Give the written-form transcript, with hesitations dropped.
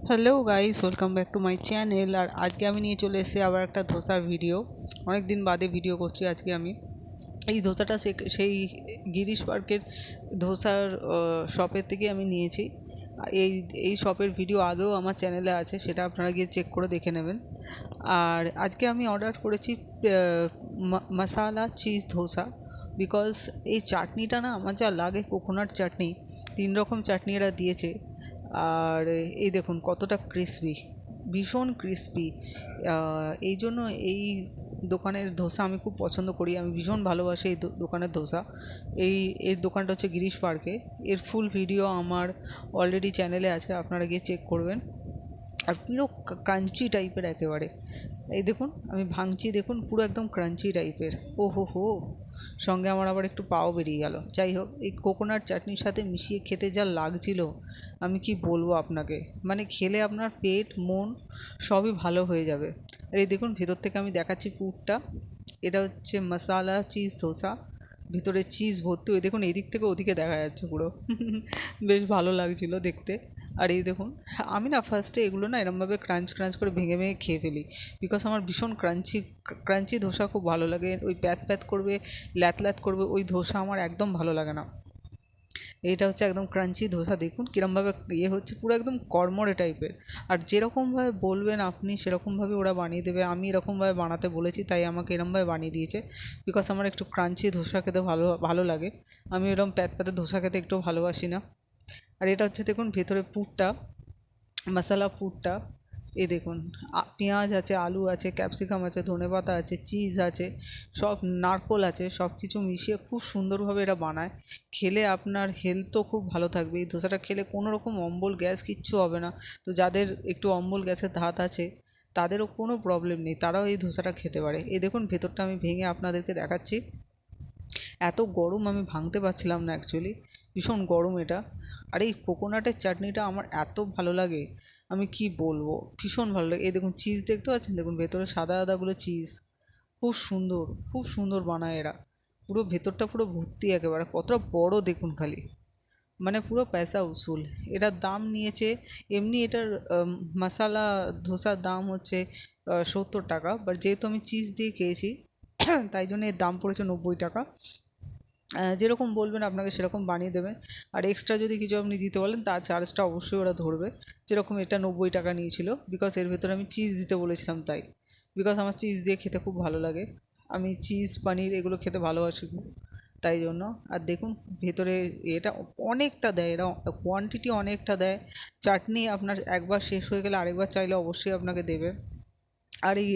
Hello guys, welcome back to my channel. আর আজকে আমি নিয়ে চলে এসেছি আবার একটা ধোসার ভিডিও। অনেক দিন বাদে ভিডিও করছি আজকে আমি। এই ধোসাটা সেই গিরিশ পার্কের ধোসার শপের থেকে আমি নিয়েছি। এই এই শপের ভিডিও আগেও আমার চ্যানেলে আছে, সেটা আপনারা গিয়ে চেক করে দেখে নেবেন। আর আজকে আমি অর্ডার করেছি মশালা চিজ ধোসা। বিকজ এই চাটনিটা না আমার যা লাগে, কোকোনাট চাটনি, 3 রকম চাটনি এরা দিয়েছে। আর এই দেখুন কতটা ক্রিসপি, ভীষণ ক্রিসপি। এই জন্য এই দোকানের ধোসা আমি খুব পছন্দ করি, আমি ভীষণ ভালোবাসি এই দোকানের ধোসা। এই দোকানটা হচ্ছে গিরিশ পার্কে। এর ফুল ভিডিও আমার অলরেডি চ্যানেলে আছে, আপনারা গিয়ে চেক করবেন। আর পুরো ক্রাঞ্চি টাইপের একেবারে। এই দেখুন আমি ভাঙছি, দেখুন পুরো একদম ক্রাঞ্চি টাইপের। ও হো হো, সঙ্গে আমার আবার একটু পাও বেরিয়ে গেল। যাই হোক, এই কোকোনাট চাটনির সাথে মিশিয়ে খেতে যা লাগছিল, আমি কি বলবো আপনাকে, মানে খেলে আপনার পেট মন সবই ভালো হয়ে যাবে। আর এই দেখুন ভেতর থেকে আমি দেখাচ্ছি পুরটা। এটা হচ্ছে মশালা চিজ ধোসা, ভিতরে চিজ ভর্তি। ওই দেখুন এদিক থেকে ওদিকে দেখা যাচ্ছে পুরো বেশ ভালো লাগছিল দেখতে। আর এই দেখুন, আমি না ফার্স্টে এগুলো না এরমভাবে ক্রাঞ্চ ক্রাঞ্চ করে ভেঙে ভেঙে খেয়ে ফেলি। বিকজ আমার ভীষণ ক্রাঞ্চি ক্রাঞ্চি ধোসা খুব ভালো লাগে। ওই প্যাত প্যাত করবে, ল্যাত ল্যাত করবে, ওই ধোসা আমার একদম ভালো লাগে না। এইটা হচ্ছে একদম ক্রাঞ্চি ধোসা। দেখুন কীরমভাবে ইয়ে হচ্ছে, পুরো একদম কড়মড়ে টাইপের। আর যেরকমভাবে বলবেন আপনি সেরকমভাবে ওরা বানিয়ে দেবে। আমি এরকমভাবে বানাতে বলেছি, তাই আমাকে এরমভাবে বানিয়ে দিয়েছে। বিকজ আমার একটু ক্রাঞ্চি ধোসা খেতে ভালো ভালো লাগে। আমি এরকম প্যাত প্যাতে ধোসা খেতে একটু ভালোবাসি না। আর এটা হচ্ছে দেখুন ভেতরে পুরটা, মশালা পুরটা। এই দেখুন পেঁয়াজ আছে, আলু আছে, ক্যাপসিকাম আছে, ধনেপাতা আছে, চিজ আছে, সব নারকোল আছে, সব কিছু মিশিয়ে খুব সুন্দরভাবে এরা বানায়। খেলে আপনার হেলথও খুব ভালো থাকবে। এই ধোসাটা খেলে কোনো রকম অম্বল গ্যাস কিচ্ছু হবে না। তো যাদের একটু অম্বল গ্যাসের ধাত আছে, তাদেরও কোনো প্রবলেম নেই, তারাও এই ধোসাটা খেতে পারে। এই দেখুন ভেতরটা আমি ভেঙে আপনাদেরকে দেখাচ্ছি। এত গরম আমি ভাঙতে পারছিলাম না অ্যাকচুয়ালি, ভীষণ গরম এটা। আর এই কোকোনাটের চাটনিটা আমার এত ভালো লাগে, আমি কি বলবো, ভীষণ ভালো লাগে। এই দেখুন চিজ দেখতে পাচ্ছেন, দেখুন ভেতরে সাদা সাদাগুলো চিজ। খুব সুন্দর, খুব সুন্দর বানায় এরা। পুরো ভেতরটা পুরো ভর্তি একেবারে, কতটা বড় দেখুন খালি, মানে পুরো পয়সা উসুল। এটার দাম নিয়েছে, এমনি এটার মশালা ধোসার দাম হচ্ছে 70 টাকা, বাট যেহেতু আমি চিজ দিয়ে খেয়েছি তাই জন্য এর দাম পড়েছে 90 টাকা। যেরকম বলবেন আপনাকে সেরকম বানিয়ে দেবে। আর এক্সট্রা যদি কিছু আপনি দিতে বলেন, তার চার্জটা অবশ্যই ওরা ধরবে। যেরকম এটা 90 টাকা নিয়েছিল, বিকজ এর ভেতরে আমি চিজ দিতে বলেছিলাম তাই। বিকজ আমার চিজ দিয়ে খেতে খুব ভালো লাগে, আমি চিজ পানির এগুলো খেতে ভালোবাসি খুব, তাই জন্য। আর দেখুন ভেতরে এটা অনেকটা দেয়, এরা কোয়ান্টিটি অনেকটা দেয়। চাটনি আপনার একবার শেষ হয়ে গেলে আরেকবার চাইলে অবশ্যই আপনাকে দেবে। আর এই